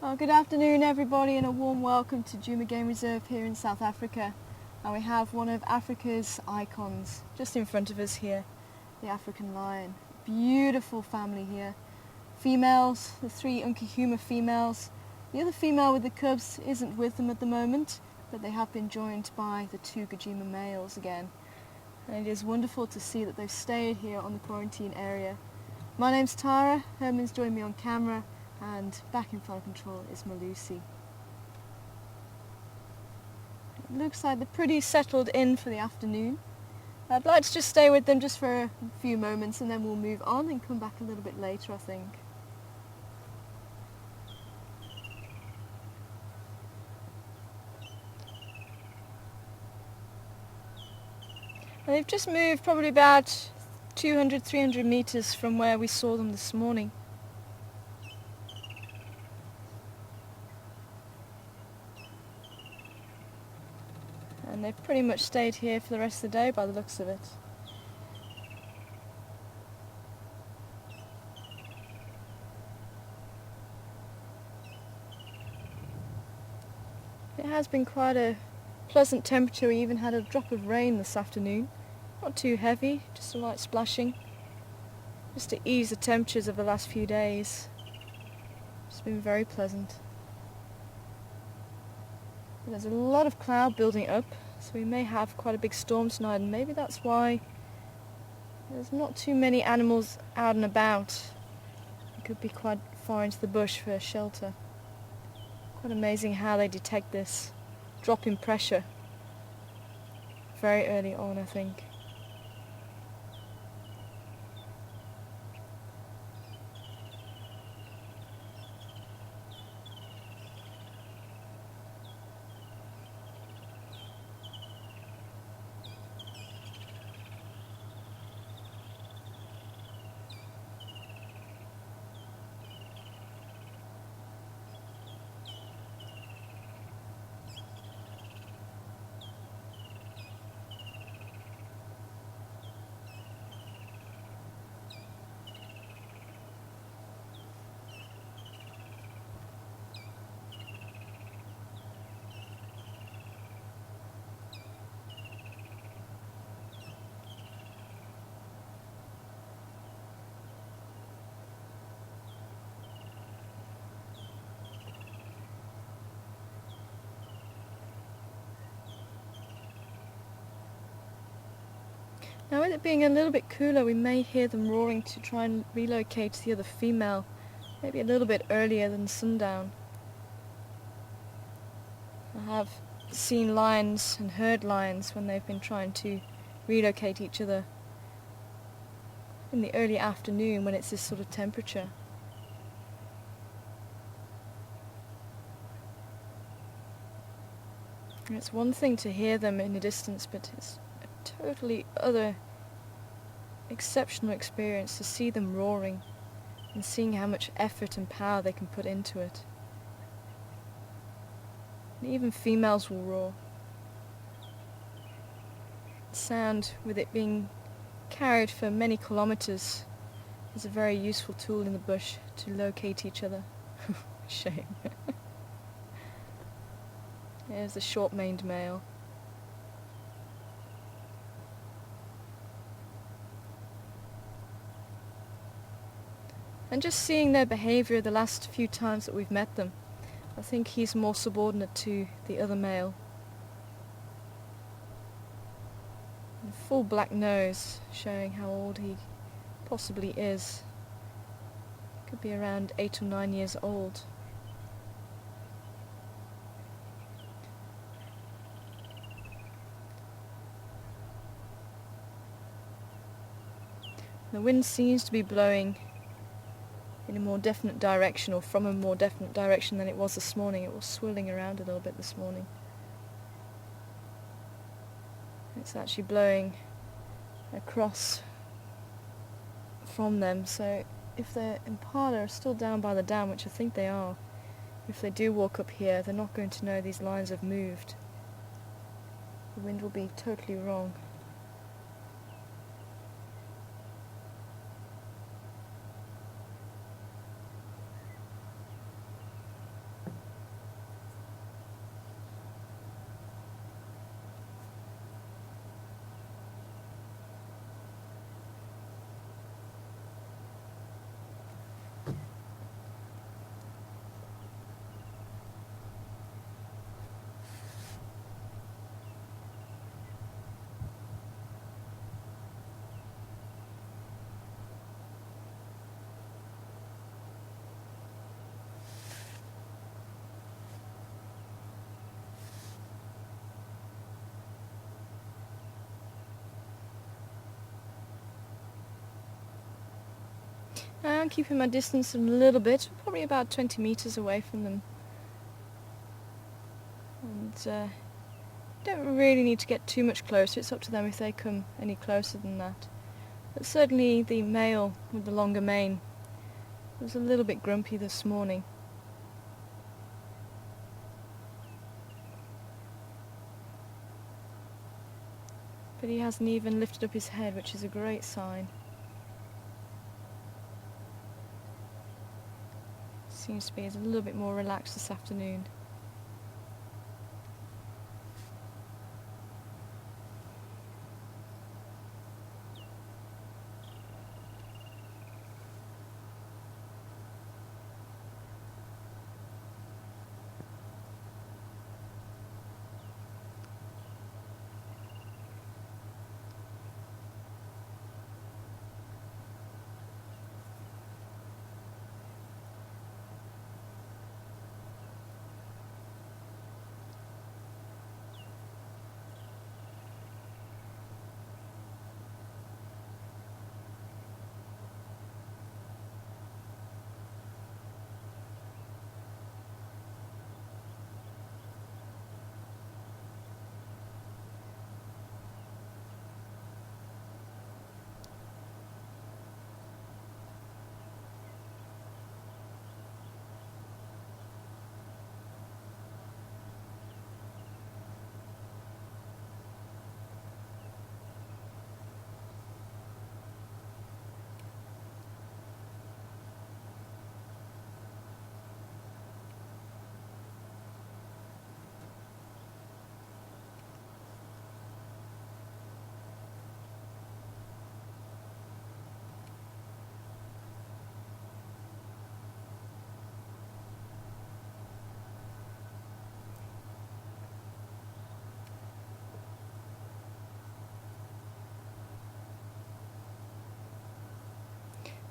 Well, good afternoon everybody and a warm welcome to Djuma Game Reserve here in South Africa. And we have one of Africa's icons just in front of us here, the African lion. Beautiful family here. Females, the three Unkahuma females. The other female with the cubs isn't with them at the moment, but they have been joined by the two Gajima males again. And it is wonderful to see that they've stayed here on the quarantine area. My name's Tara, Herman's joined me on camera, and back in flight control is Malusi. It looks like they're pretty settled in for the afternoon. I'd like to just stay with them just for a few moments and then we'll move on and come back a little bit later, I think. And they've just moved probably about 200-300 meters from where we saw them this morning. And they've pretty much stayed here for the rest of the day by the looks of it. It has been quite a pleasant temperature. We even had a drop of rain this afternoon. Not too heavy, just a light splashing. Just to ease the temperatures of the last few days. It's been very pleasant. There's a lot of cloud building up, so we may have quite a big storm tonight, and maybe that's why there's not too many animals out and about. It could be quite far into the bush for shelter. Quite amazing how they detect this drop in pressure very early on, I think. Now with it being a little bit cooler, we may hear them roaring to try and relocate the other female, maybe a little bit earlier than sundown. I have seen lions and heard lions when they've been trying to relocate each other in the early afternoon when it's this sort of temperature. And it's one thing to hear them in the distance, but it's totally other exceptional experience to see them roaring and seeing how much effort and power they can put into it. And even females will roar. Sound, with it being carried for many kilometers, is a very useful tool in the bush to locate each other. Shame. Here's the short-maned male. And just seeing their behaviour the last few times that we've met them, I think he's more subordinate to the other male. And full black nose, showing how old he possibly is. Could be around 8 or 9 years old. The wind seems to be blowing in a more definite direction, or from a more definite direction than it was this morning. It was swirling around a little bit this morning. It's actually blowing across from them, so if the impala are still down by the dam, which I think they are, if they do walk up here, they're not going to know these lines have moved. The wind will be totally wrong. I'm keeping my distance a little bit, probably about 20 meters away from them. And don't really need to get too much closer. It's up to them if they come any closer than that. But certainly the male with the longer mane was a little bit grumpy this morning. But he hasn't even lifted up his head, which is a great sign. Seems to be a little bit more relaxed this afternoon.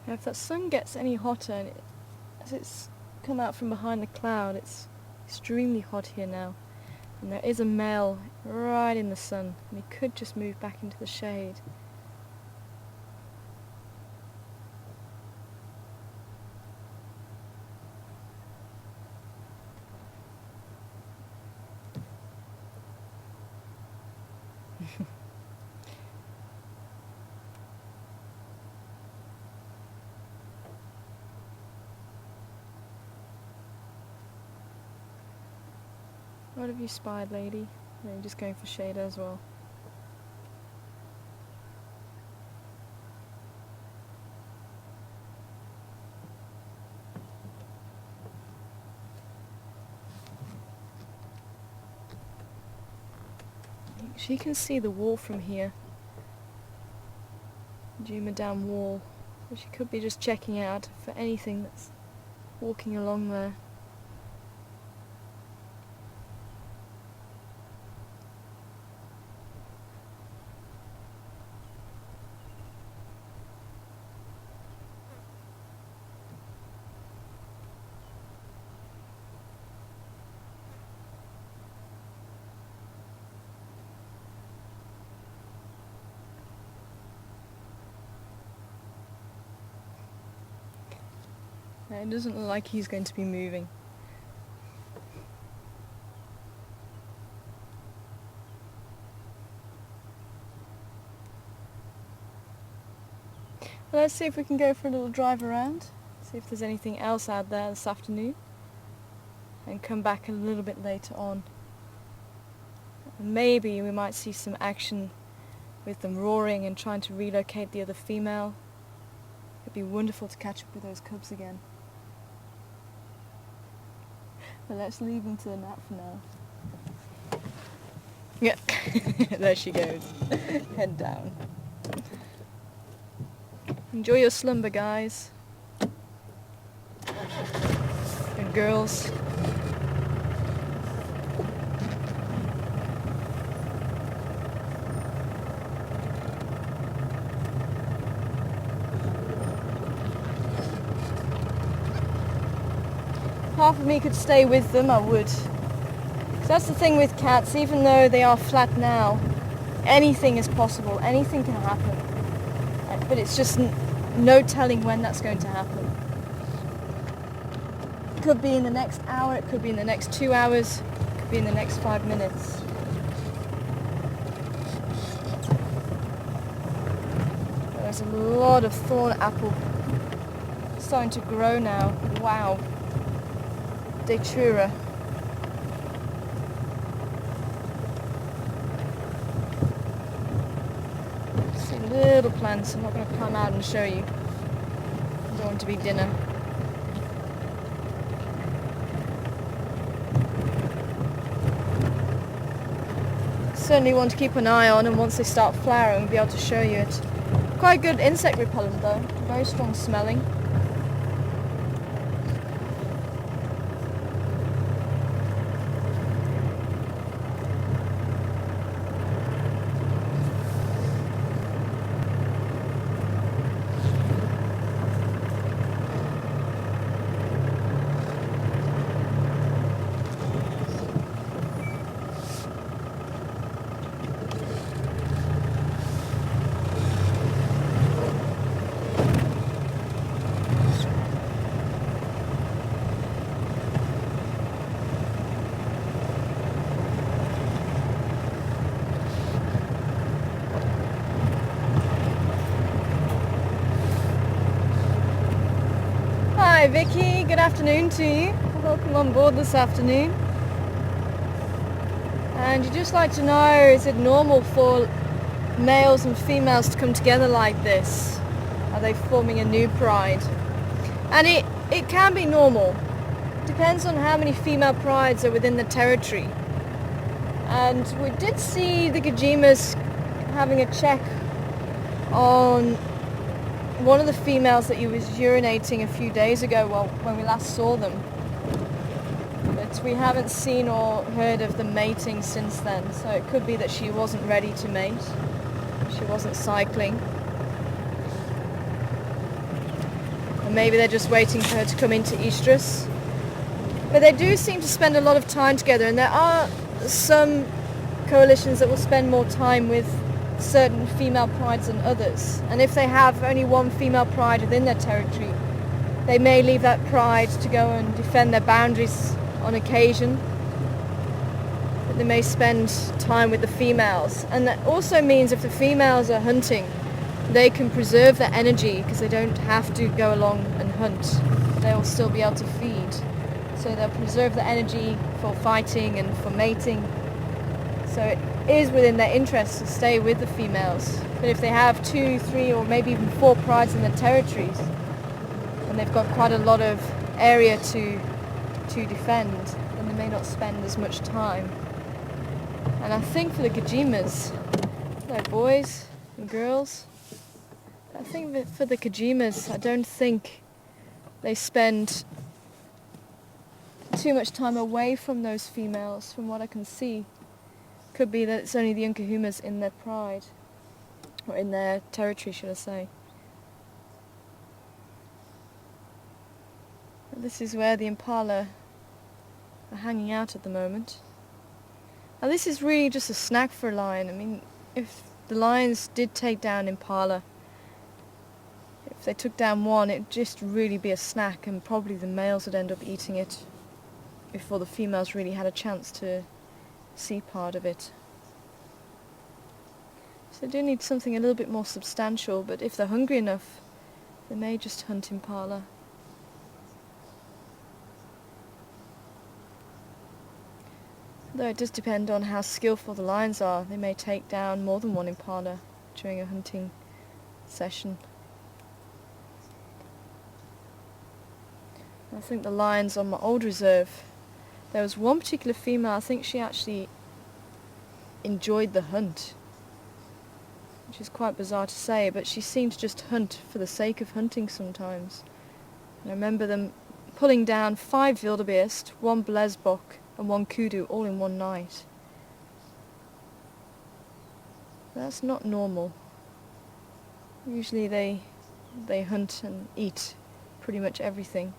Now if that sun gets any hotter, and as it's come out from behind the cloud, it's extremely hot here now. And there is a male right in the sun, and he could just move back into the shade. What have you spied, lady? Are you just going for shade as well? She can see the wall from here. Juma Dam wall. So she could be just checking out for anything that's walking along there. It doesn't look like he's going to be moving. Well, let's see if we can go for a little drive around, see if there's anything else out there this afternoon, and come back a little bit later on. Maybe we might see some action with them roaring and trying to relocate the other female. It'd be wonderful to catch up with those cubs again. But let's leave them to the nap for now. Yeah, there she goes. Head down. Enjoy your slumber, guys. And girls. Half of me could stay with them, I would. 'Cause that's the thing with cats, even though they are flat now, anything is possible, anything can happen. But it's just no telling when that's going to happen. It could be in the next hour, it could be in the next 2 hours, it could be in the next 5 minutes. There's a lot of thorn apple starting to grow now. Wow. Datura. See little plants. I'm not going to climb out and show you. I don't want to be dinner. Certainly want to keep an eye on, and once they start flowering, we'll be able to show you it. Quite good insect repellent though, very strong smelling. Hi Vicky, good afternoon to you. Welcome on board this afternoon. And you'd just like to know, is it normal for males and females to come together like this? Are they forming a new pride? And it can be normal. Depends on how many female prides are within the territory. And we did see the Gujimas having a check on one of the females that he was urinating a few days ago when we last saw them. But we haven't seen or heard of the mating since then, so it could be that she wasn't ready to mate. She wasn't cycling. Or maybe they're just waiting for her to come into estrus. But they do seem to spend a lot of time together, and there are some coalitions that will spend more time with certain female prides than others, and if they have only one female pride within their territory, they may leave that pride to go and defend their boundaries on occasion, but they may spend time with the females. And that also means if the females are hunting, they can preserve their energy because they don't have to go along and hunt. They'll still be able to feed, so they'll preserve their energy for fighting and for mating. So it is within their interest to stay with the females. But if they have 2, 3 or maybe even 4 prides in their territories, and they've got quite a lot of area to defend, then they may not spend as much time. And I think for the Gujimas, they're boys and girls, I think that for the Gujimas, I don't think they spend too much time away from those females, from what I can see. Could be that it's only the Nkuhumas in their pride, or in their territory, should I say. This is where the impala are hanging out at the moment. Now this is really just a snack for a lion. I mean, if the lions did take down impala, if they took down one, it'd just really be a snack, and probably the males would end up eating it before the females really had a chance to see part of it. So they do need something a little bit more substantial, but if they're hungry enough, they may just hunt impala. Though it does depend on how skillful the lions are. They may take down more than one impala during a hunting session. I think the lions on my old reserve, there was one particular female, I think she actually enjoyed the hunt, which is quite bizarre to say, but she seemed to just hunt for the sake of hunting sometimes. And I remember them pulling down 5 wildebeest, 1 blesbok and 1 kudu all in one night. That's not normal. Usually they hunt and eat pretty much everything.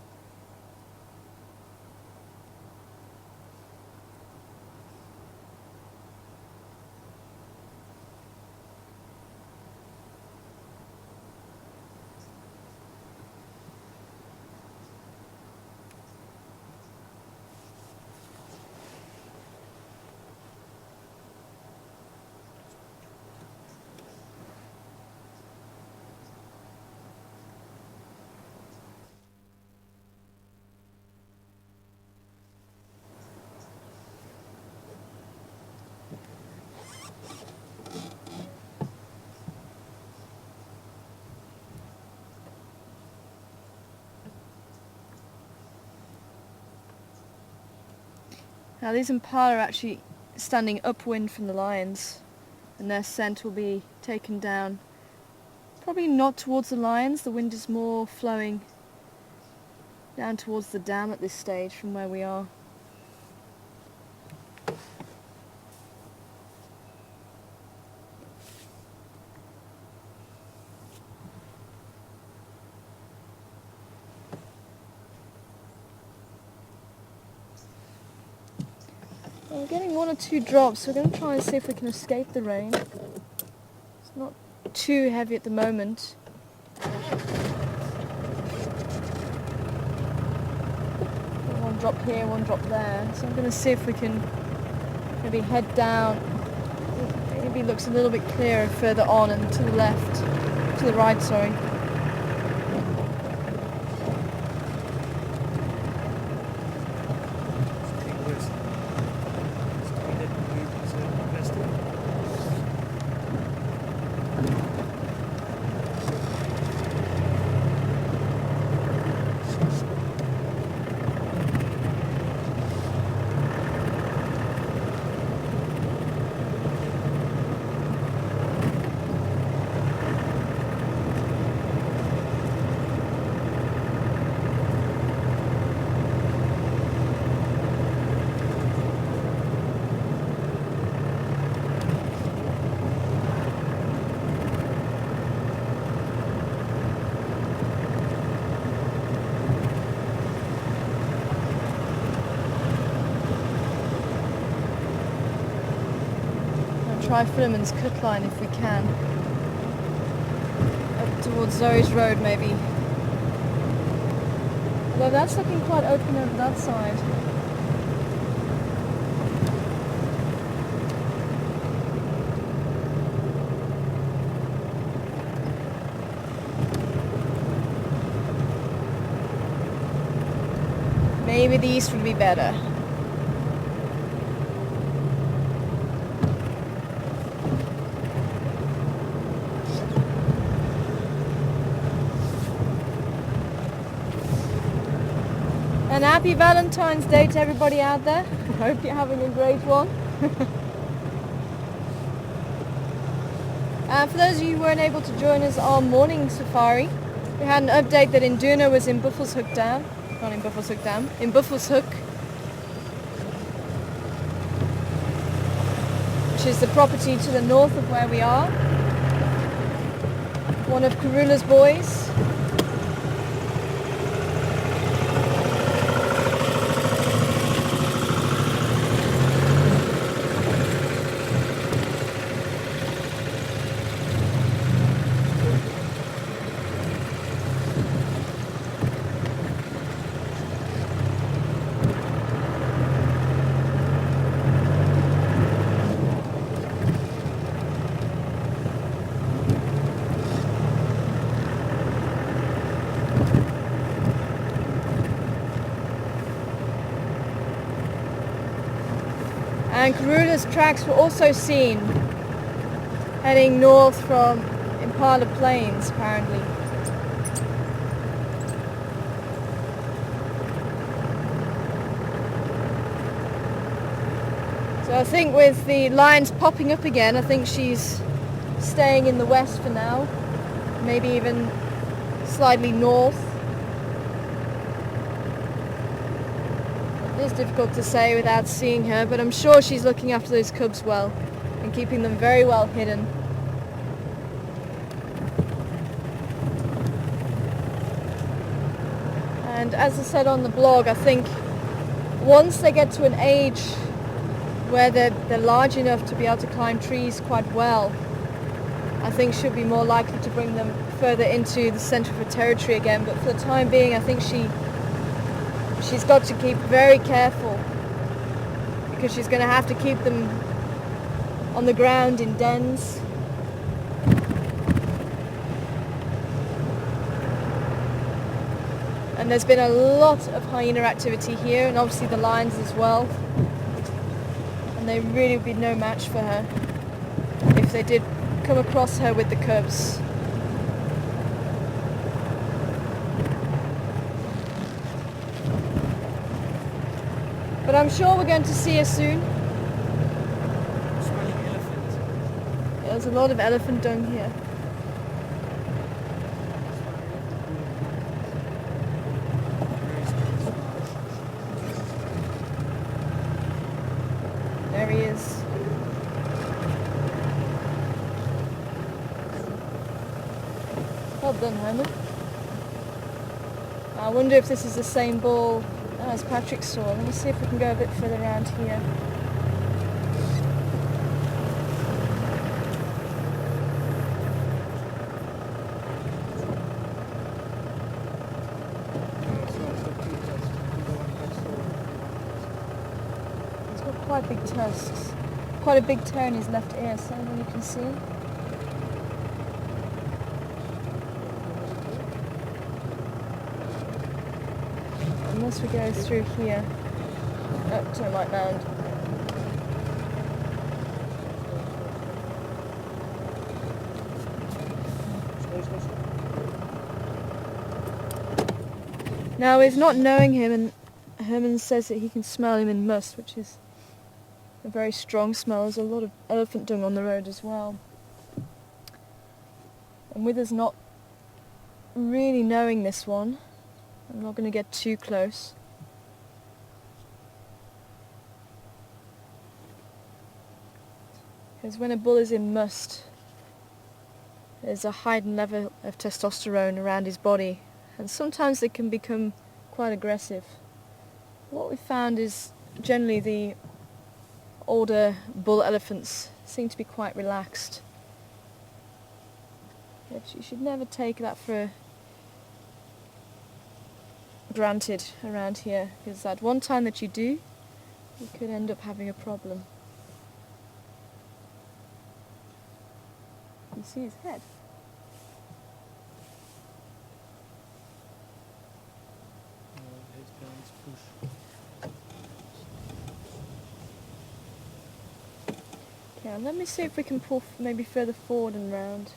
Now these impala are actually standing upwind from the lions, and their scent will be taken down. Probably not towards the lions, the wind is more flowing down towards the dam at this stage from where we are. We're getting 1 or 2 drops, so we're going to try and see if we can escape the rain. It's not too heavy at the moment. One drop here, 1 drop there. So I'm going to see if we can maybe head down. Maybe it looks a little bit clearer further on and to the left, to the right, sorry. Try Fillerman's cut line if we can. Up towards Zoe's Road maybe. Although that's looking quite open over that side. Maybe the east would be better. And happy Valentine's Day to everybody out there. I hope you're having a great one. For those of you who weren't able to join us on morning safari, we had an update that Induna was in Buffelshoek Dam. Not in Buffelshoek Dam, in Buffelshoek. Which is the property to the north of where we are. One of Karula's boys. And Karula's tracks were also seen heading north from Impala Plains, apparently. So I think with the lions popping up again, I think she's staying in the west for now, maybe even slightly north. It is difficult to say without seeing her, but I'm sure she's looking after those cubs well and keeping them very well hidden. And as I said on the blog, I think once they get to an age where they're large enough to be able to climb trees quite well, I think she'll be more likely to bring them further into the centre of her territory again. But for the time being, I think she's got to keep very careful, because she's going to have to keep them on the ground in dens. And there's been a lot of hyena activity here, and obviously the lions as well. And they really would be no match for her if they did come across her with the cubs. But I'm sure we're going to see her soon. I'm smelling elephant. There's a lot of elephant dung here. There he is. Well done, Herman. I wonder if this is the same bull as Patrick saw. Let me see if we can go a bit further around here. He's got quite big tusks. Quite a big toe in his left ear, so you can see. Unless we go through here. Oh, Termite Mound. Now, with not knowing him, and Herman says that he can smell him in must, which is a very strong smell. There's a lot of elephant dung on the road as well. And with us not really knowing this one, I'm not going to get too close. Because when a bull is in must, there's a heightened level of testosterone around his body, and sometimes they can become quite aggressive. What we found is generally the older bull elephants seem to be quite relaxed. But you should never take that for granted around here, because at one time that you do, you could end up having a problem. You see his head. Okay, let me see if we can pull maybe further forward and round.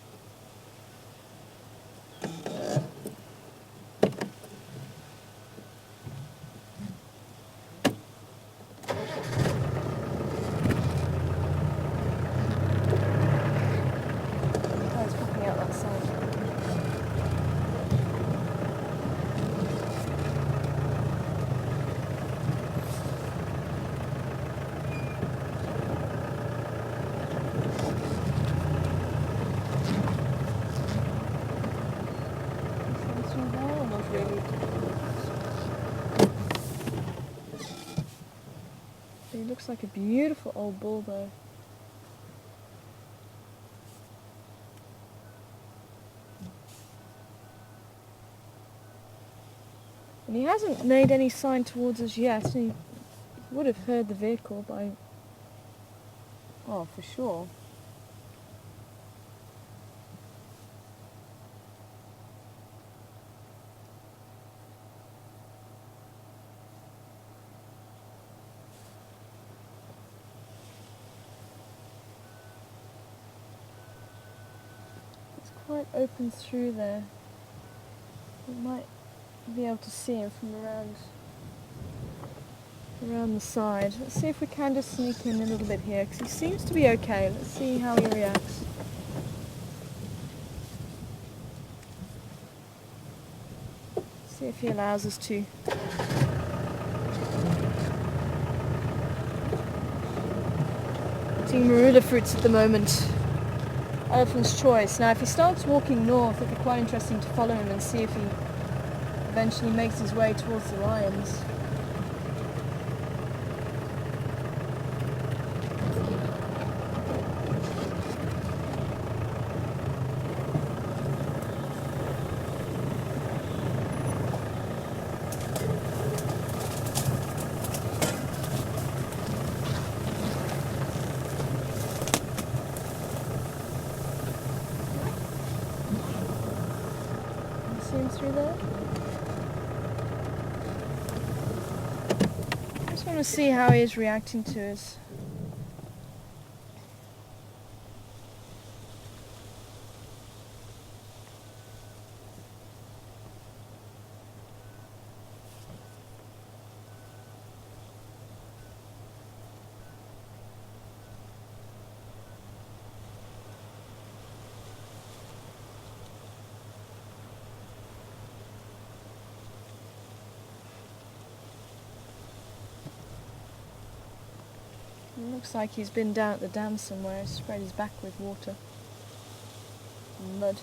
Oh, it's popping out that side. He looks like a beautiful old bull though. And he hasn't made any sign towards us yet. He would have heard the vehicle by... Oh, for sure. It's quite open through there. We might be able to see him from around the side. Let's see if we can just sneak in a little bit here, because he seems to be okay. Let's see how he reacts. See if he allows us to. Eating marula fruits at the moment. Elephant's choice. Now if he starts walking north, it'd be quite interesting to follow him and see if he eventually makes his way towards the lions. See him through there? I just want to see how he is reacting to us. Looks like he's been down at the dam somewhere, spread his back with water and mud.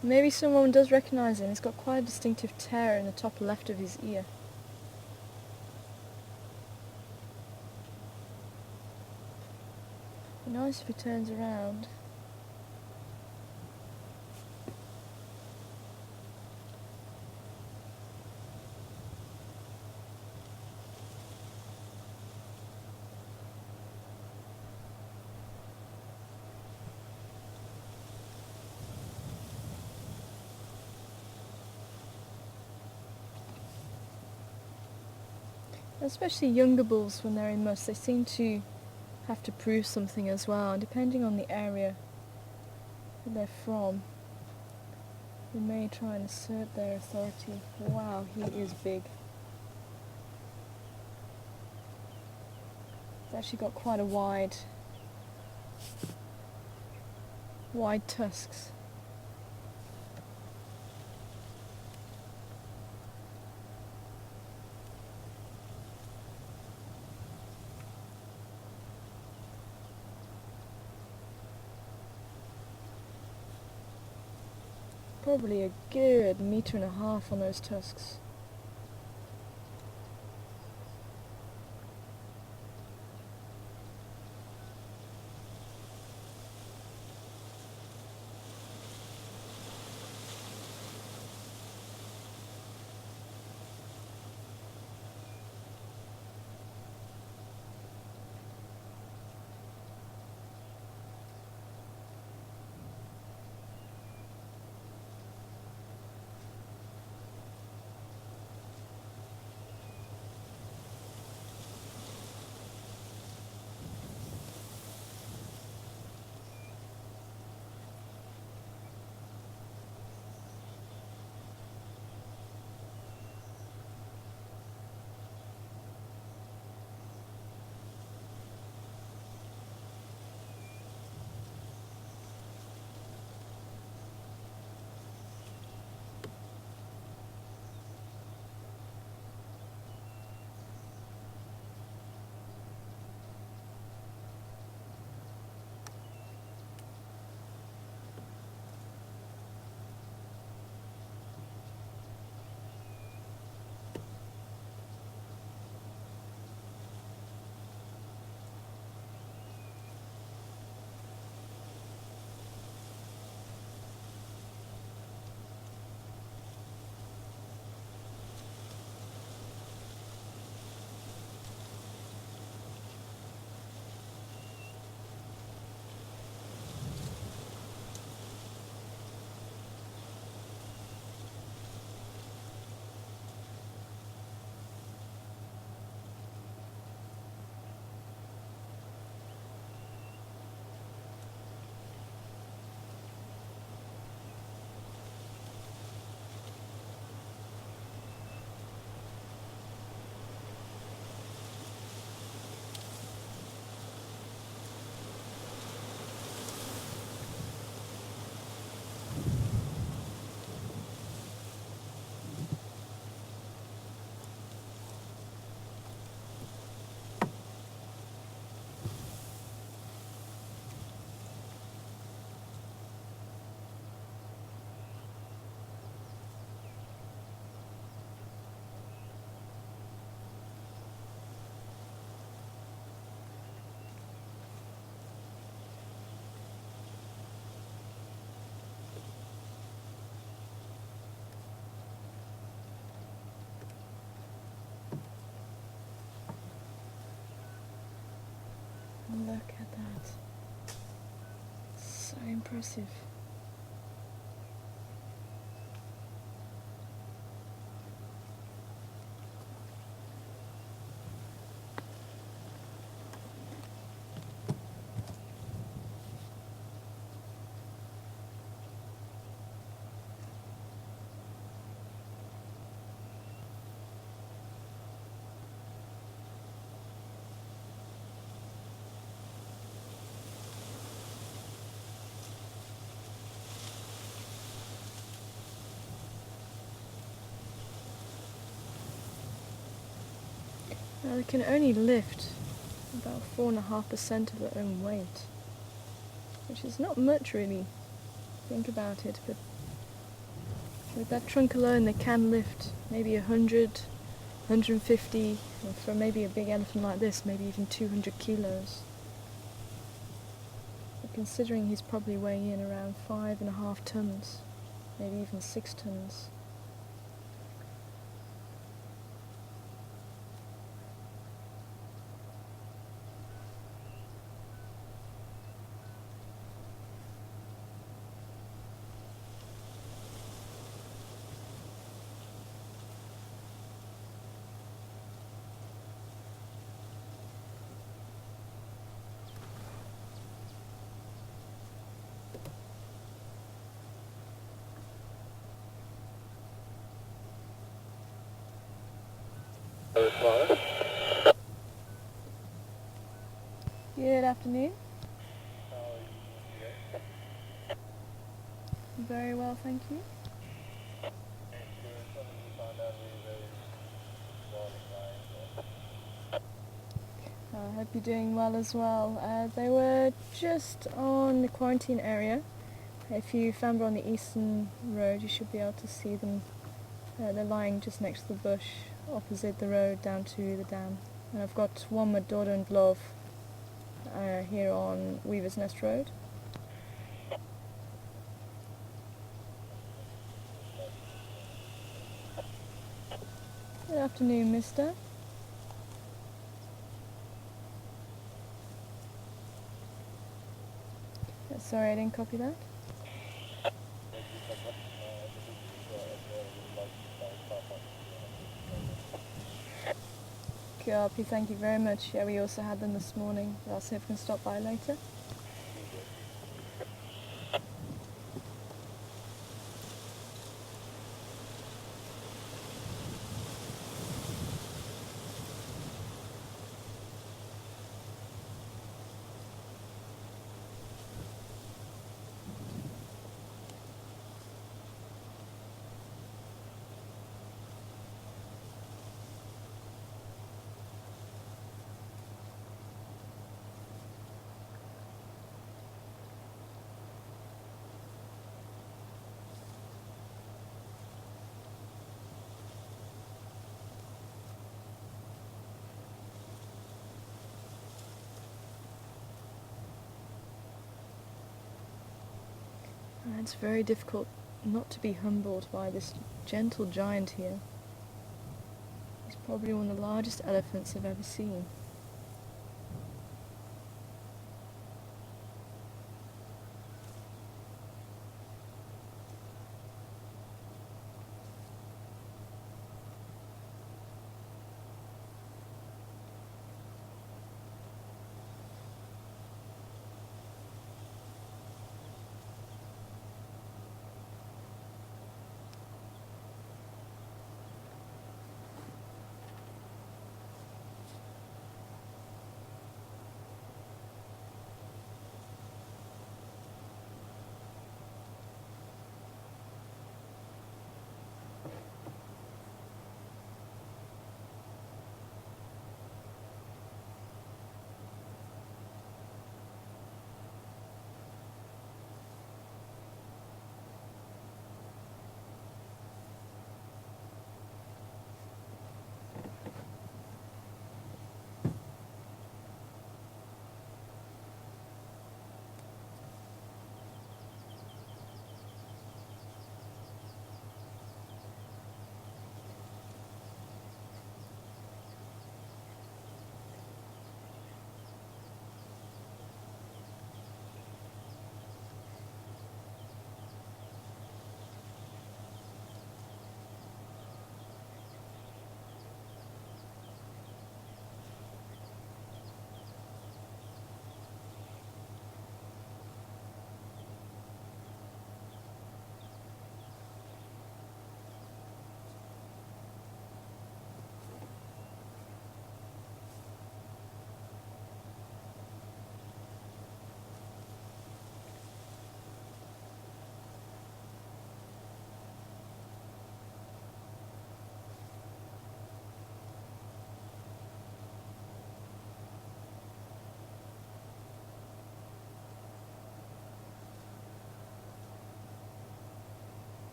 Maybe someone does recognise him. He's got quite a distinctive tear in the top left of his ear. Be nice if he turns around. Especially younger bulls, when they're in most, they seem to have to prove something as well, and depending on the area that they're from, they may try and assert their authority. Wow, he is big. He's actually got quite a wide tusks. Probably a good 1.5 meters on those tusks. Look at that. So impressive. Now they can only lift about 4.5% of their own weight, which is not much really, think about it, but with that trunk alone they can lift maybe 100, 150, or for maybe a big elephant like this, maybe even 200 kilos. But considering he's probably weighing in around 5.5 tons, maybe even 6 tons. Good afternoon. Very well, thank you. I hope you're doing well as well. They were just on the quarantine area. If you found on the eastern road, you should be able to see them. They're lying just next to the bush, opposite the road down to the dam. And I've got one with daughter and love here on Weaver's Nest Road. Good afternoon, mister. Sorry, I didn't copy that. Copy, thank you very much. Yeah, we also had them this morning. I'll see if we can stop by later. It's very difficult not to be humbled by this gentle giant here. He's probably one of the largest elephants I've ever seen.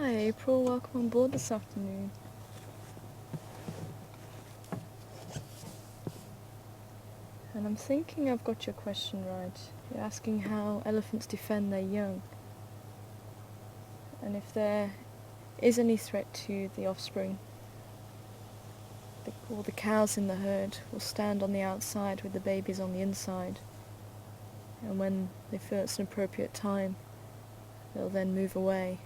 Hi April, welcome on board this afternoon. And I'm thinking I've got your question right. You're asking how elephants defend their young, and if there is any threat to the offspring. All the cows in the herd will stand on the outside with the babies on the inside, and when they feel it's an appropriate time, they'll then move away.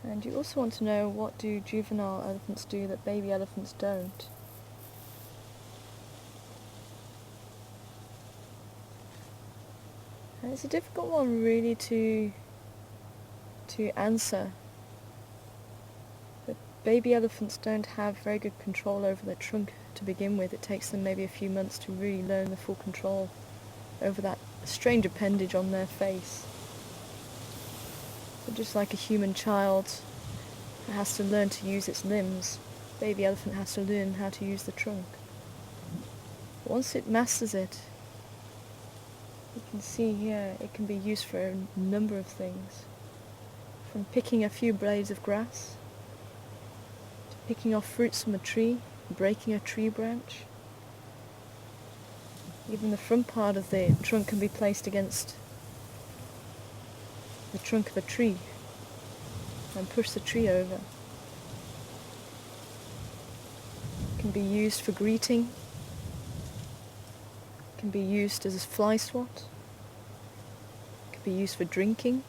And you also want to know, what do juvenile elephants do that baby elephants don't? And it's a difficult one really to answer. But baby elephants don't have very good control over their trunk to begin with. It takes them maybe a few months to really learn the full control over that strange appendage on their face. But just like a human child has to learn to use its limbs, baby elephant has to learn how to use the trunk. Once it masters it, you can see here, it can be used for a number of things. From picking a few blades of grass, to picking off fruits from a tree, breaking a tree branch. Even the front part of the trunk can be placed against the trunk of a tree and push the tree over. It can be used for greeting. It can be used as a fly swat. It can be used for drinking.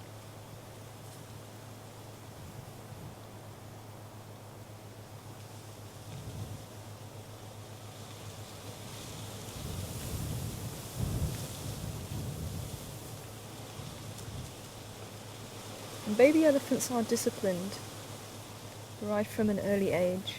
And baby elephants are disciplined right from an early age.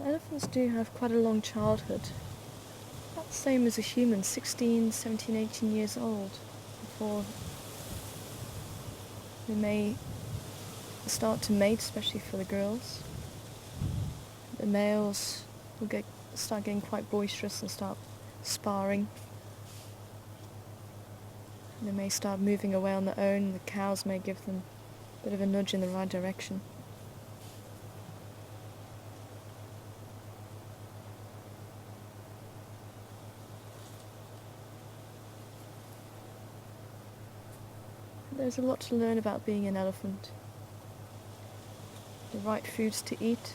Elephants do have quite a long childhood, about the same as a human, 16, 17, 18 years old, before they may start to mate, especially for the girls. The males will start getting quite boisterous and start sparring. They may start moving away on their own. The cows may give them a bit of a nudge in the right direction. There's a lot to learn about being an elephant. The right foods to eat,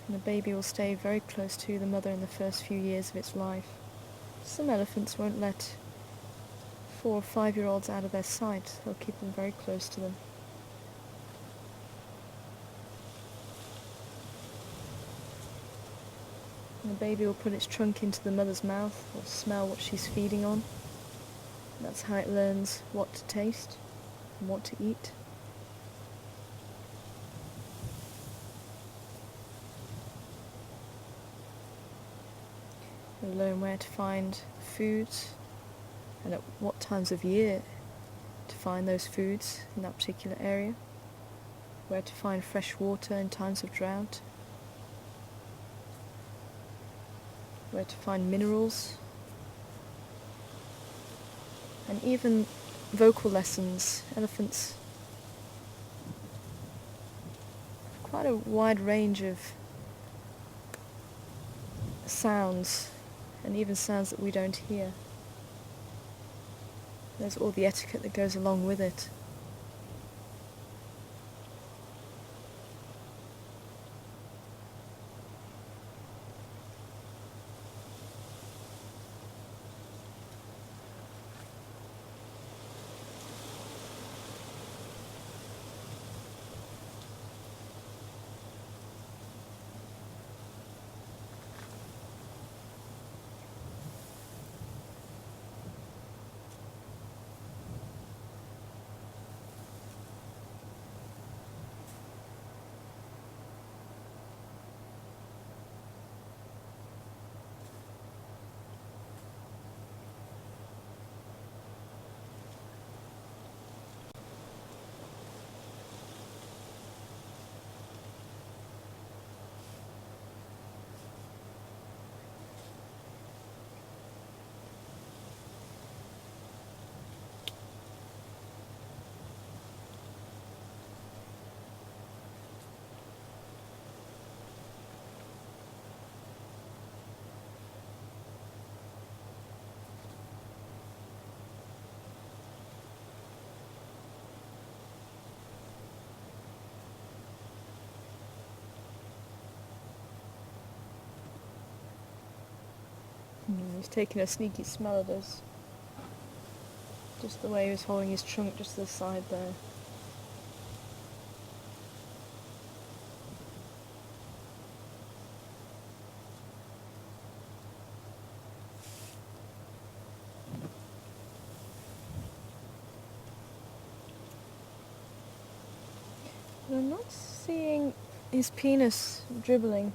and the baby will stay very close to the mother in the first few years of its life. Some elephants won't let 4 or 5-year-olds out of their sight. They'll keep them very close to them. And the baby will put its trunk into the mother's mouth, or smell what she's feeding on. That's how it learns what to taste and what to eat. learn where to find foods and at what times of year to find those foods in that particular area, where to find fresh water in times of drought, where to find minerals, and even vocal lessons. Elephants have quite a wide range of sounds, and even sounds that we don't hear. There's all the etiquette that goes along with it. He's taking a sneaky smell at us. Just the way he was holding his trunk just to the side there. But I'm not seeing his penis dribbling.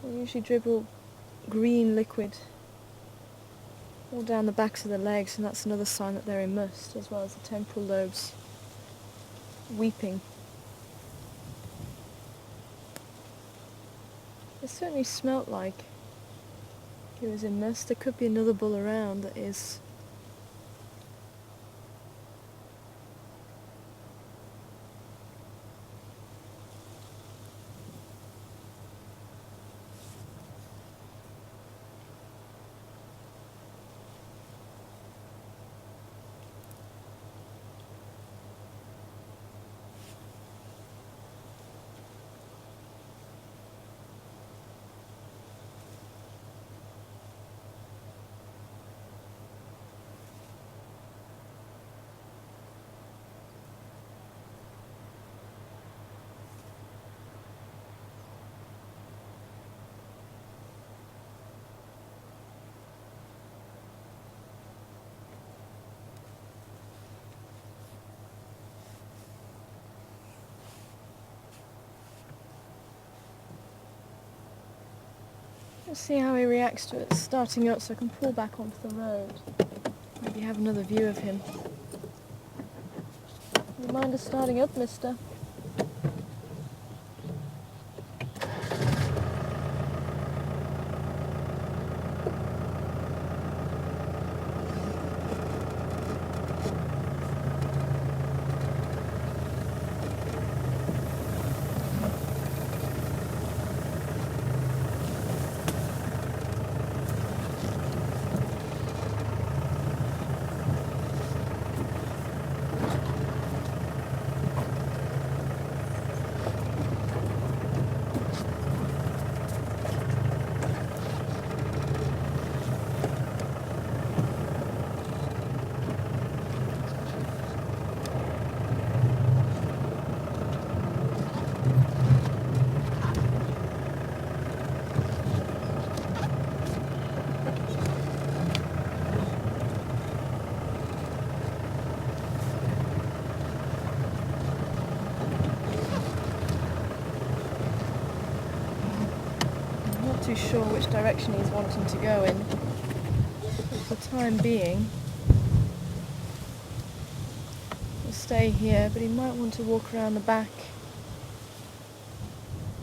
They usually dribble green liquid all down the backs of the legs, and that's another sign that they're immersed, as well as the temporal lobes weeping. It certainly smelt like he was immersed. There could be another bull around that is. Let's see how he reacts to it starting up, so I can pull back onto the road. Maybe have another view of him. You mind us starting up, mister? too sure which direction he's wanting to go in. But for the time being, he'll stay here, but he might want to walk around the back.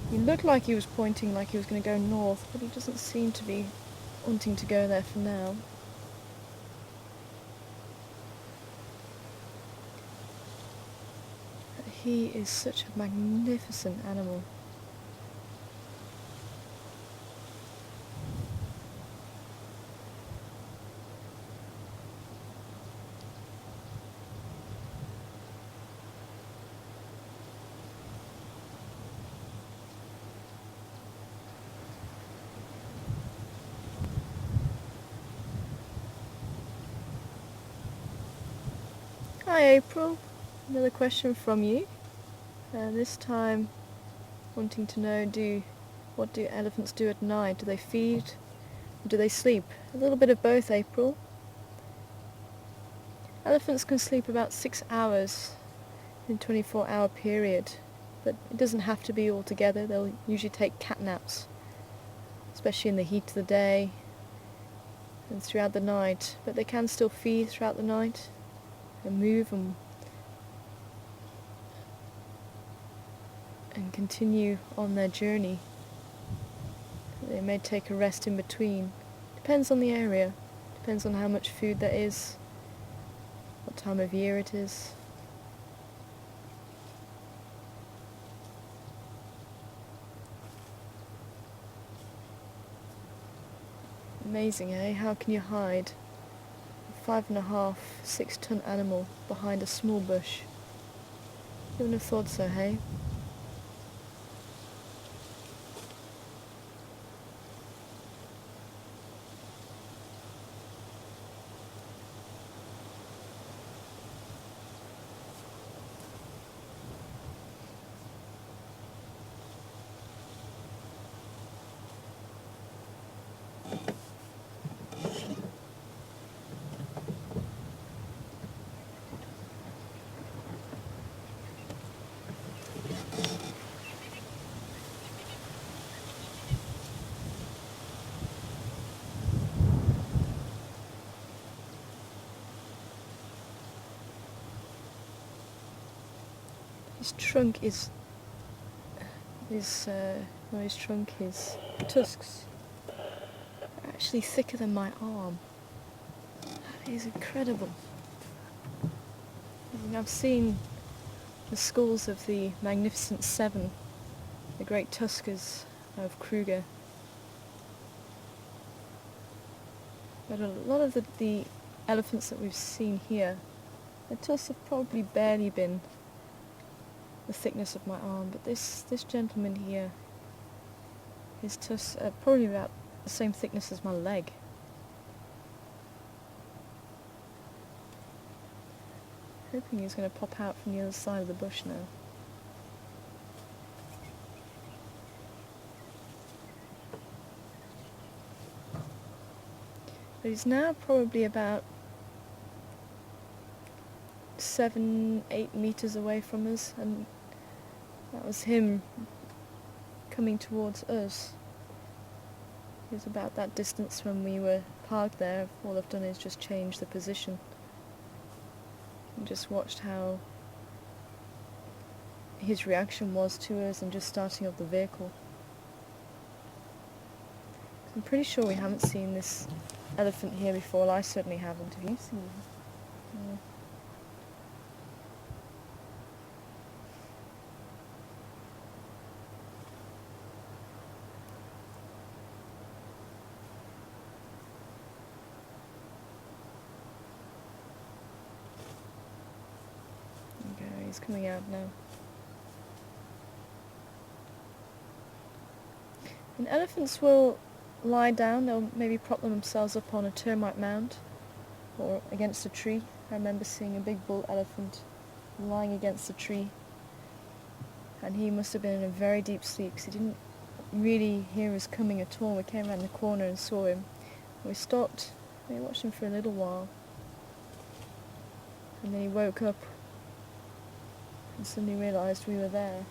He looked like he was pointing like he was going to go north, but he doesn't seem to be wanting to go there for now. But he is such a magnificent animal. Hi April, another question from you. This time wanting to know what do elephants do at night? Do they feed or do they sleep? A little bit of both, April. Elephants can sleep about 6 hours in a 24-hour period, but it doesn't have to be all together. They'll usually take cat naps, especially in the heat of the day and throughout the night, but they can still feed throughout the night and move and continue on their journey. They may take a rest in between. Depends on the area, depends on how much food there is, what time of year it is. Amazing, eh? How can you hide a 5.5, 6-ton animal behind a small bush? You wouldn't have thought so, hey? His trunk is his tusks are actually thicker than my arm. That is incredible. I mean, I've seen the skulls of the Magnificent Seven, the great tuskers of Kruger. But a lot of the elephants that we've seen here, the tusks have probably barely been the thickness of my arm, but this gentleman here, his tusks are probably about the same thickness as my leg. Hoping he's going to pop out from the other side of the bush now. But he's now probably about 7-8 meters away from us, and that was him coming towards us. He was about that distance when we were parked there. All I've done is just change the position and just watched how his reaction was to us and just starting up the vehicle. I'm pretty sure we haven't seen this elephant here before. Well, I certainly haven't. Have you seen him? No. Okay, he's coming out now. And elephants will lie down, they'll maybe prop themselves up on a termite mound or against a tree. I remember seeing a big bull elephant lying against a tree, and he must have been in a very deep sleep because he didn't really hear us coming at all. We came around the corner and saw him. We stopped, we watched him for a little while, and then he woke up and suddenly realised we were there.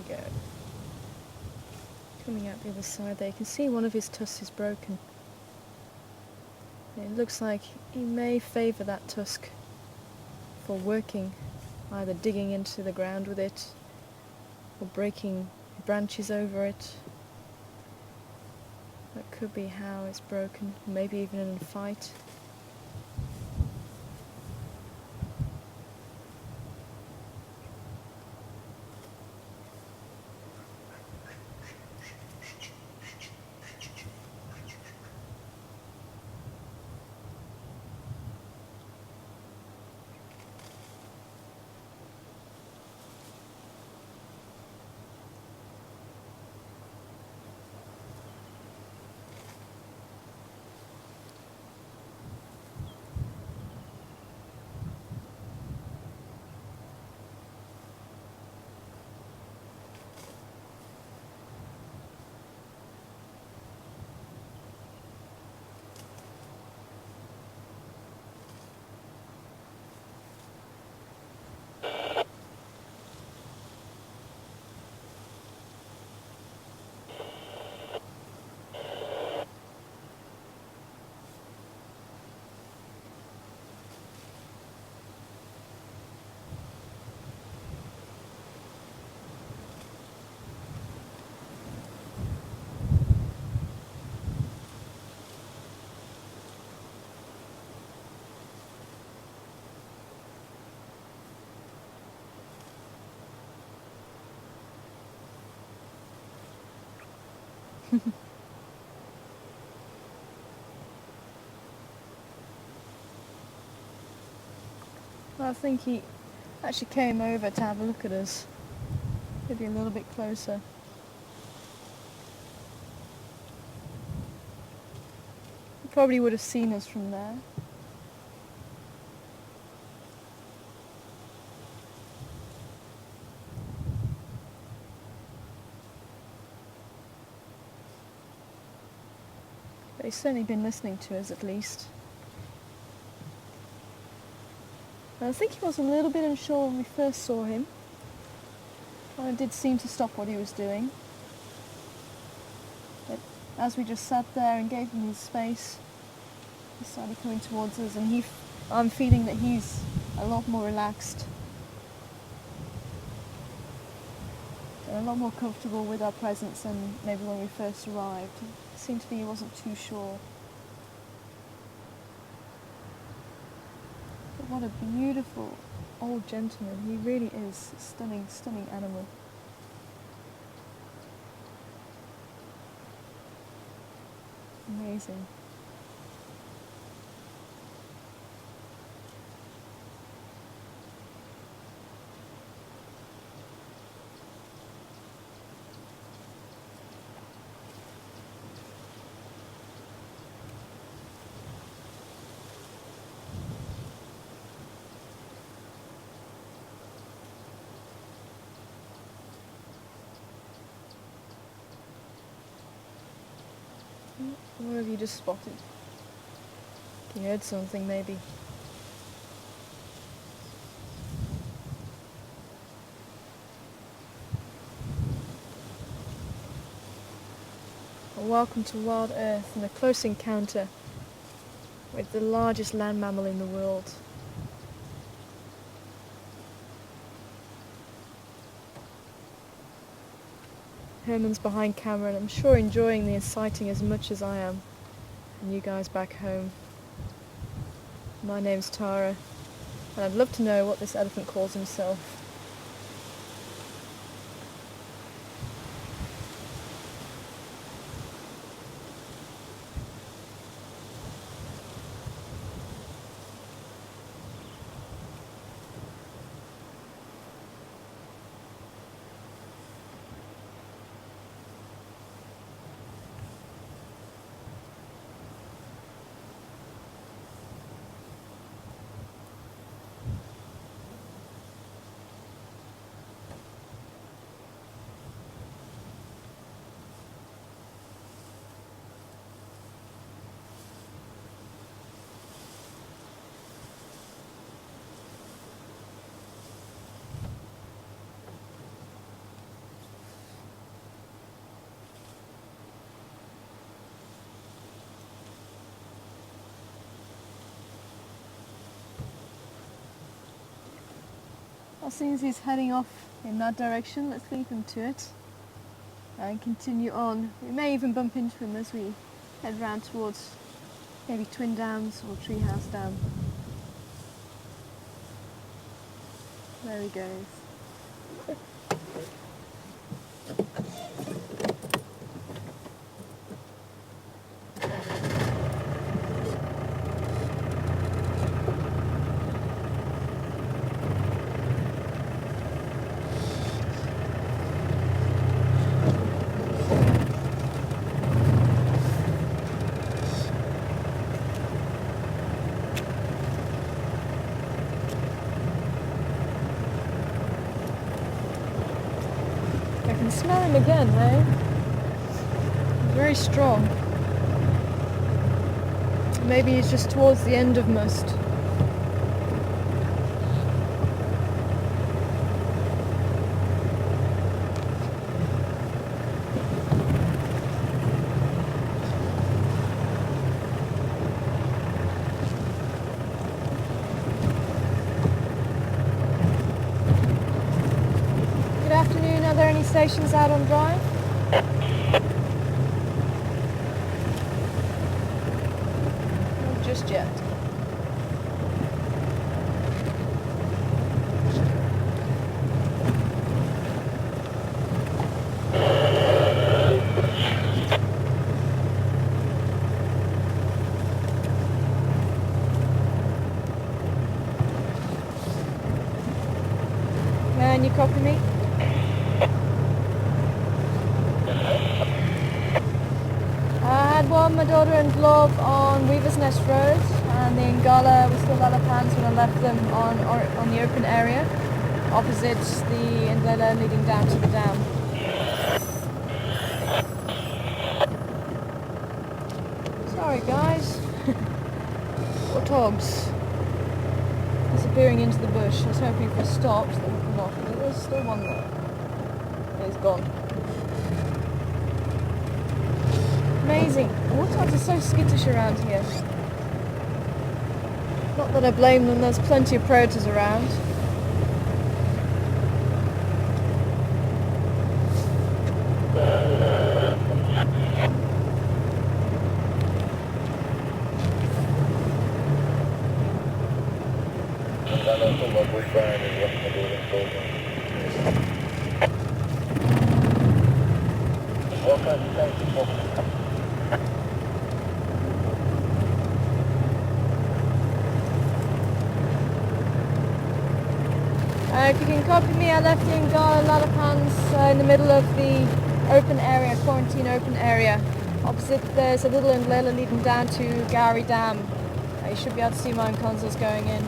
we go. Coming out the other side there, you can see one of his tusks is broken. It looks like he may favour that tusk for working, either digging into the ground with it or breaking branches over it. That could be how it's broken, maybe even in a fight. Well, I think he actually came over to have a look at us. Maybe a little bit closer. He probably would have seen us from there. But he's certainly been listening to us at least. And I think he was a little bit unsure when we first saw him. Well, it did seem to stop what he was doing. But as we just sat there and gave him his space, he started coming towards us, and I'm feeling that he's a lot more relaxed and a lot more comfortable with our presence than maybe when we first arrived. It seemed to be he wasn't too sure. But what a beautiful old gentleman. He really is a stunning, stunning animal. Amazing. What have you just spotted? You heard something, maybe. Well, welcome to Wild Earth and a close encounter with the largest land mammal in the world. Herman's behind camera, and I'm sure enjoying the sighting as much as I am, and you guys back home. My name's Tara, and I'd love to know what this elephant calls himself. As soon as he's heading off in that direction, let's leave him to it and continue on. We may even bump into him as we head round towards maybe Twin Dams or Treehouse Dam. There he goes. I can smell him again, eh? He's very strong. Maybe he's just towards the end of must. Good afternoon, are there any stations out on drive? Not just yet. Can you copy me? I had one, my daughter and Glob on Weaver's Nest Road, and the Ngala was still Lalapans when I left them on the open area, opposite the Ndlela leading down to the dam. Sorry guys. Warthogs disappearing into the bush. I was hoping if we stopped they would come off, but there's still one there. It's gone. Amazing. Warthogs are so skittish around here. Not that I blame them, there's plenty of predators around. If you can copy me, I left the Ngala Lalapans in the middle of the open area, quarantine open area. Opposite there's a little Ndlela leading down to Gowrie Dam. You should be able to see mine consoles going in.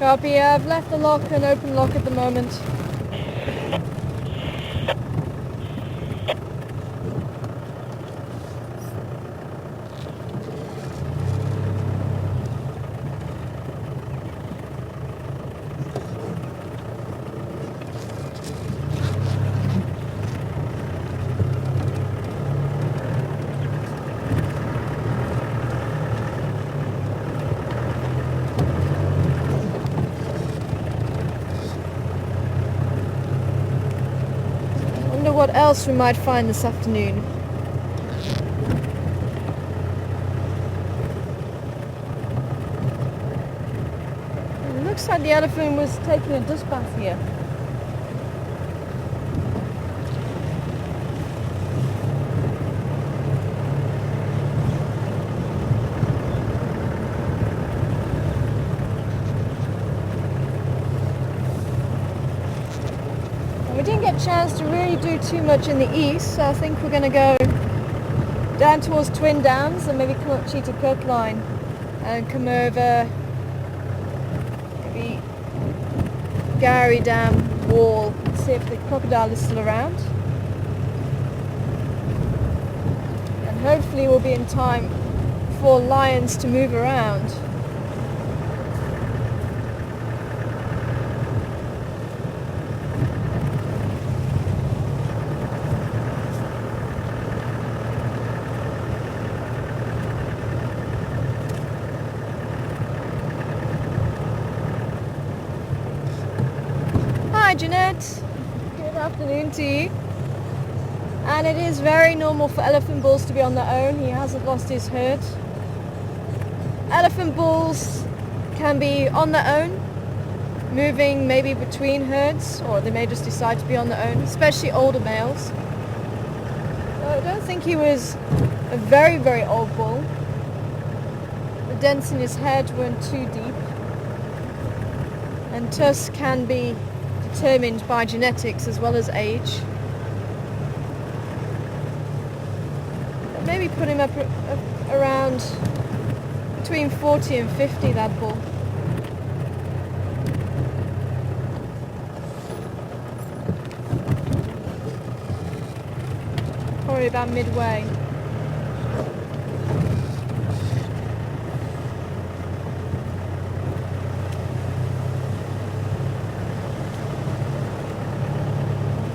Copy, I've left the lock an open lock at the moment. What else we might find this afternoon. It looks like the elephant was taking a dust bath here. We didn't get a chance to really do too much in the east, so I think we're going to go down towards Twin Dams and maybe come up Cheetah Cut Line and come over maybe Gowrie Dam wall and see if the crocodile is still around. And hopefully we'll be in time for lions to move around. Matt. Good afternoon to you. And it is very normal for elephant bulls to be on their own. He hasn't lost his herd. Elephant bulls can be on their own, moving maybe between herds, or they may just decide to be on their own, especially older males. So I don't think he was a very, very old bull. The dents in his head weren't too deep. And tusks can be determined by genetics as well as age. But maybe put him up around between 40 and 50, that bull. Probably about midway.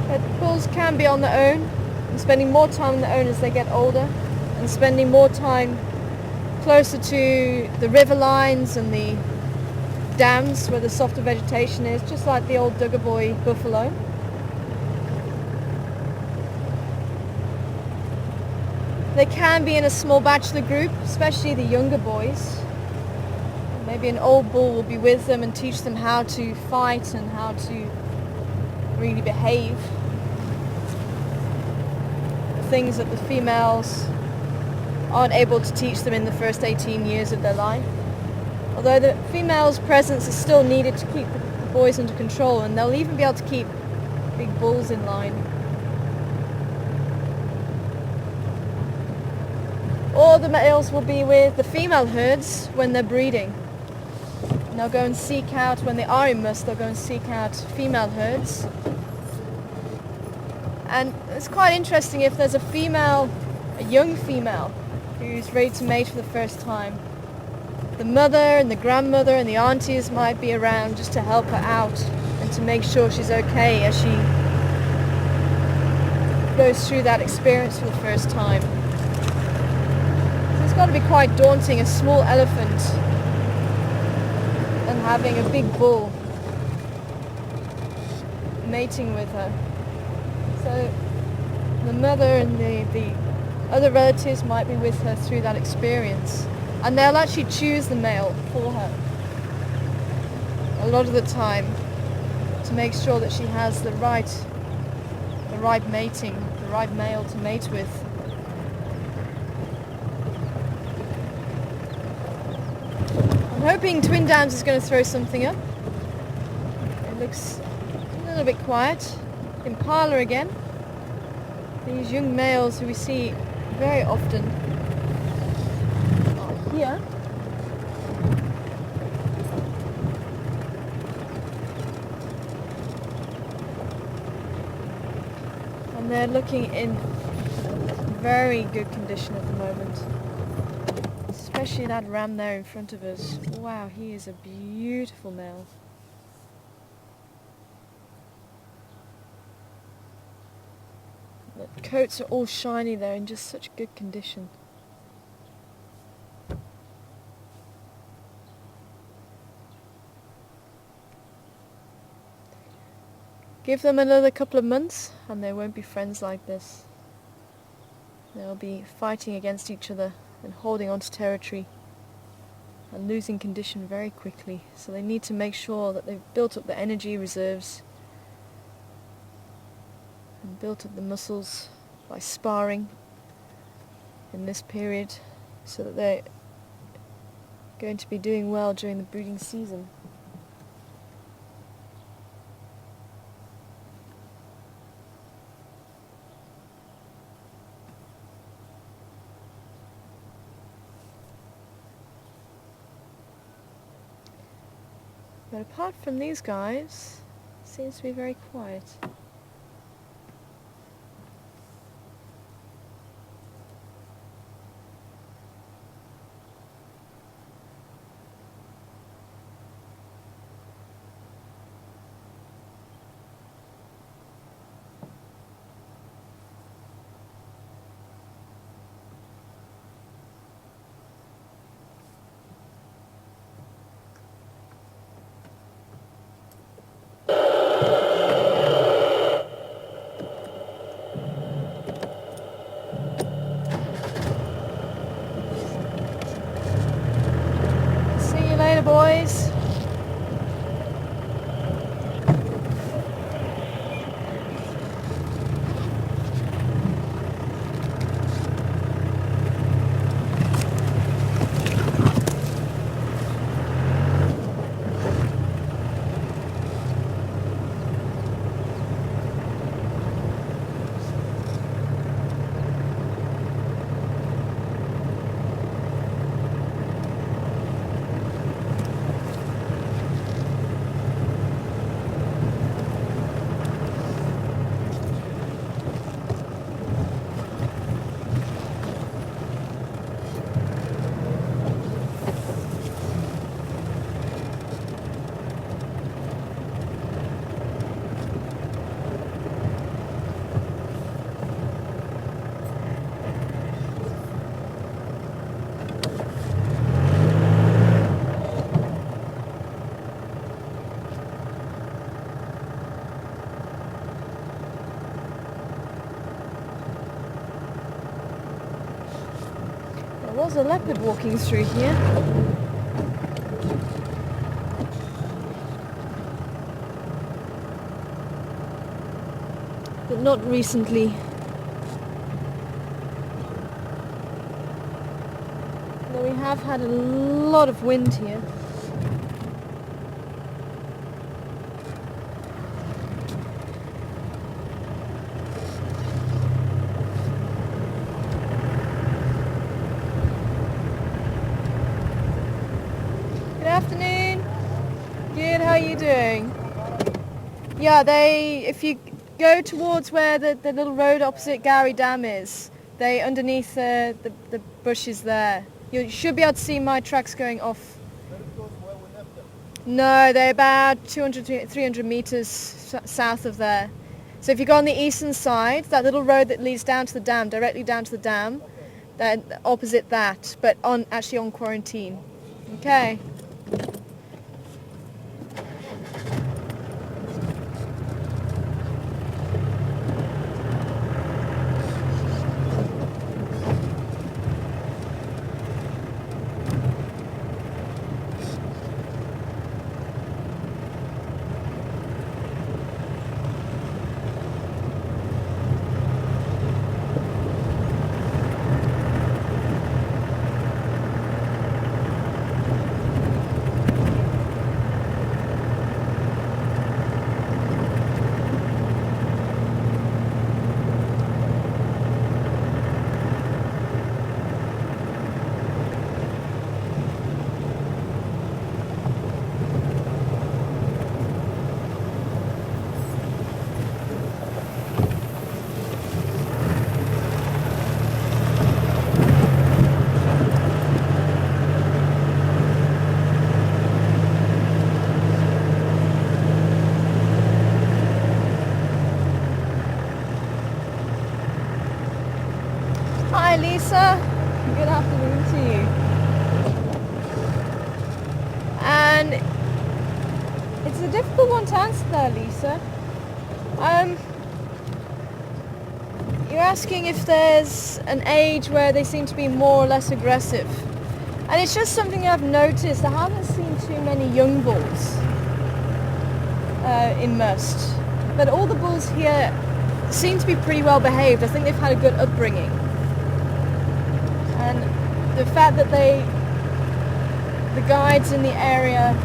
But bulls can be on their own, and spending more time on their own as they get older, and spending more time closer to the river lines and the dams where the softer vegetation is, just like the old Duggaboy buffalo. They can be in a small bachelor group, especially the younger boys. Maybe an old bull will be with them and teach them how to fight and how to really behave. The things that the females aren't able to teach them in the first 18 years of their life. Although the female's presence is still needed to keep the boys under control, and they'll even be able to keep big bulls in line. Or the males will be with the female herds when they're breeding. And they'll go and seek out, when they are in musth, they'll go and seek out female herds. And it's quite interesting if there's a young female, who's ready to mate for the first time. The mother and the grandmother and the aunties might be around just to help her out and to make sure she's okay as she goes through that experience for the first time. So it's got to be quite daunting, a small elephant and having a big bull mating with her. So the mother and the other relatives might be with her through that experience, and they'll actually choose the male for her a lot of the time to make sure that she has the right mating, the right male to mate with. I'm hoping Twin Downs is going to throw something up. It looks a little bit quiet. Impala again. These young males who we see very often are here. And they're looking in very good condition at the moment. Especially that ram there in front of us. Wow, he is a beautiful male. The coats are all shiny there, in just such good condition. Give them another couple of months and they won't be friends like this. They'll be fighting against each other and holding on to territory and losing condition very quickly. So they need to make sure that they've built up the energy reserves and built up the muscles by sparring in this period, so that they're going to be doing well during the breeding season. But apart from these guys, it seems to be very quiet. was a leopard walking through here. But not recently. Though we have had a lot of wind here. Good afternoon. Good, how are you doing? Yeah, if you go towards where the little road opposite Gowrie Dam is, underneath the bushes there. You should be able to see my tracks going off. No, they're about 200 to 300 meters south of there. So if you go on the eastern side, that little road that leads down to the dam, directly down to the dam, then opposite that, but actually on quarantine. Okay. Hi Lisa, good afternoon to you. And it's a difficult one to answer there, Lisa. You're asking if there's an age where they seem to be more or less aggressive. And it's just something I've noticed. I haven't seen too many young bulls in Must. But all the bulls here seem to be pretty well behaved. I think they've had a good upbringing. And the fact that the guides in the area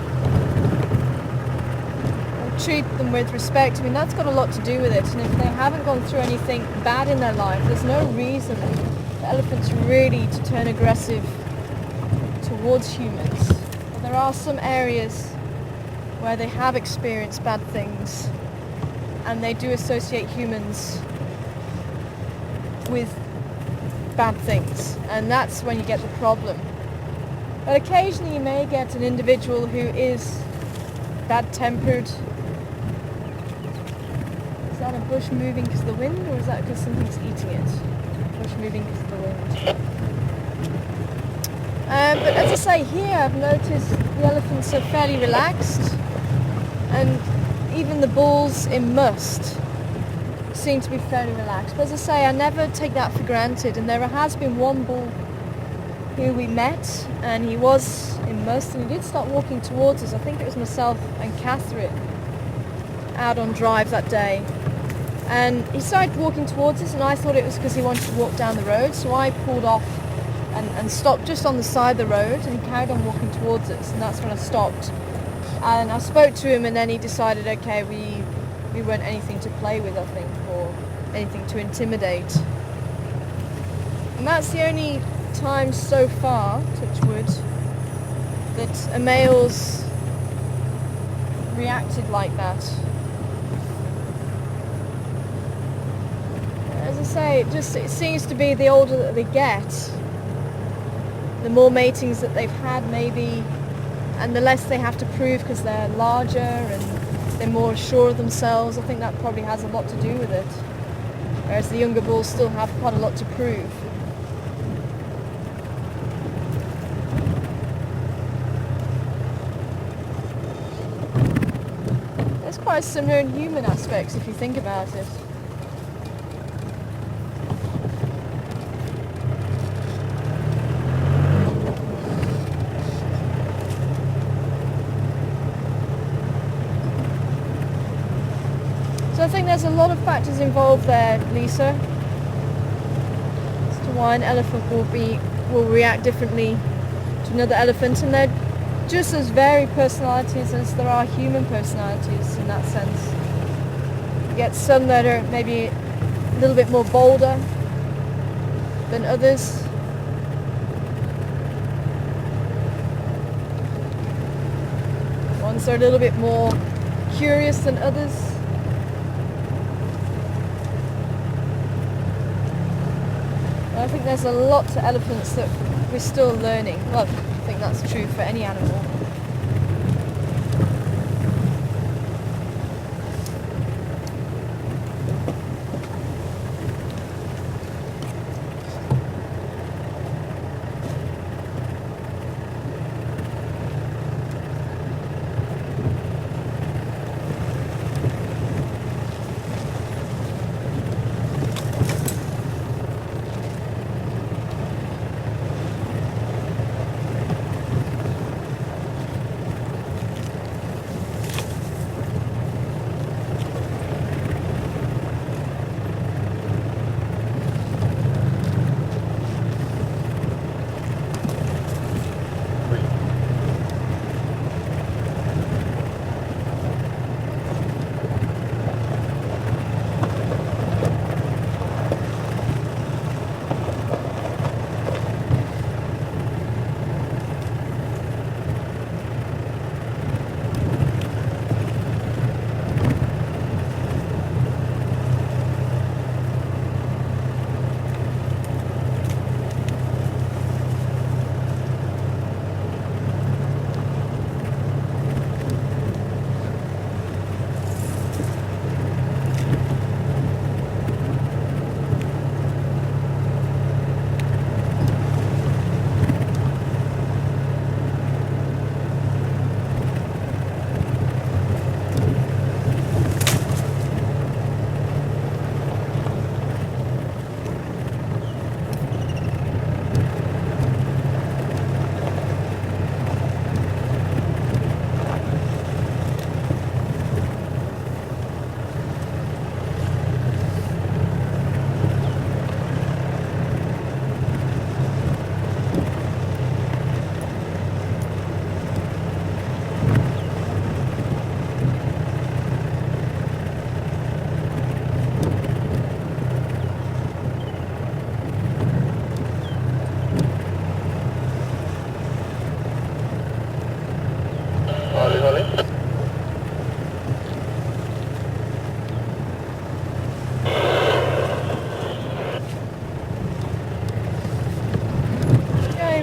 treat them with respect, I mean, that's got a lot to do with it. And if they haven't gone through anything bad in their life, there's no reason for elephants really to turn aggressive towards humans. But there are some areas where they have experienced bad things and they do associate humans with bad things, and that's when you get the problem. But occasionally you may get an individual who is bad-tempered. Is that a bush moving because of the wind, or is that because something's eating it? Bush moving because of the wind. But as I say, here I've noticed the elephants are fairly relaxed, and even the bulls in Must seem to be fairly relaxed. But as I say, I never take that for granted, and there has been one bull who we met, and he was in Must, and he did start walking towards us. I think it was myself and Catherine out on drive that day, and he started walking towards us, and I thought it was because he wanted to walk down the road, so I pulled off and stopped just on the side of the road, and he carried on walking towards us, and that's when I stopped. And I spoke to him, and then he decided, okay, we weren't anything to play with, I think, or anything to intimidate. And that's the only time so far, touch wood, that a male's reacted like that. As I say, it seems to be the older that they get, the more matings that they've had maybe, and the less they have to prove because they're larger and they're more sure of themselves. I think that probably has a lot to do with it. Whereas the younger bulls still have quite a lot to prove. There's quite similar in human aspects if you think about it. think there's a lot of factors involved there, Lisa, as to why an elephant will react differently to another elephant, and they're just as varied personalities as there are human personalities in that sense. You get some that are maybe a little bit more bolder than others. Ones are a little bit more curious than others. I think there's a lot to elephants that we're still learning. Well, I think that's true for any animal.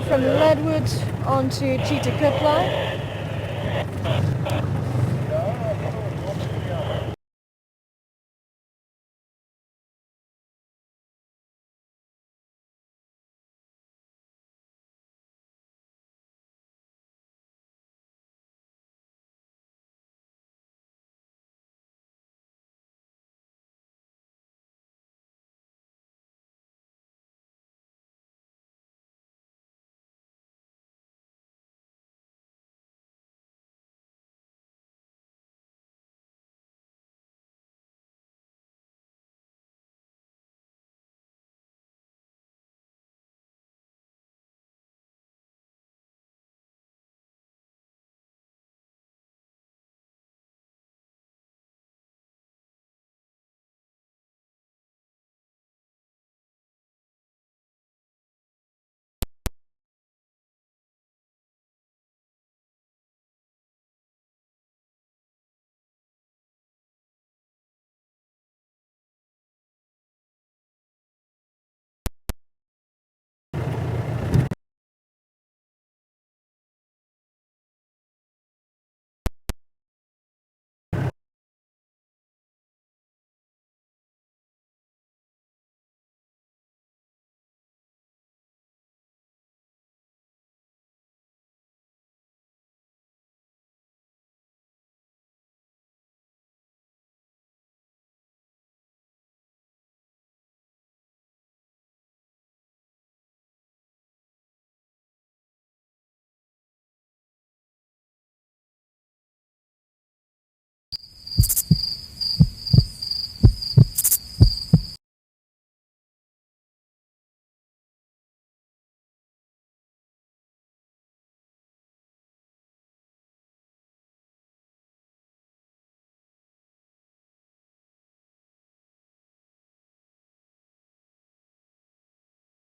From Leadwood onto Cheetah Cup Line.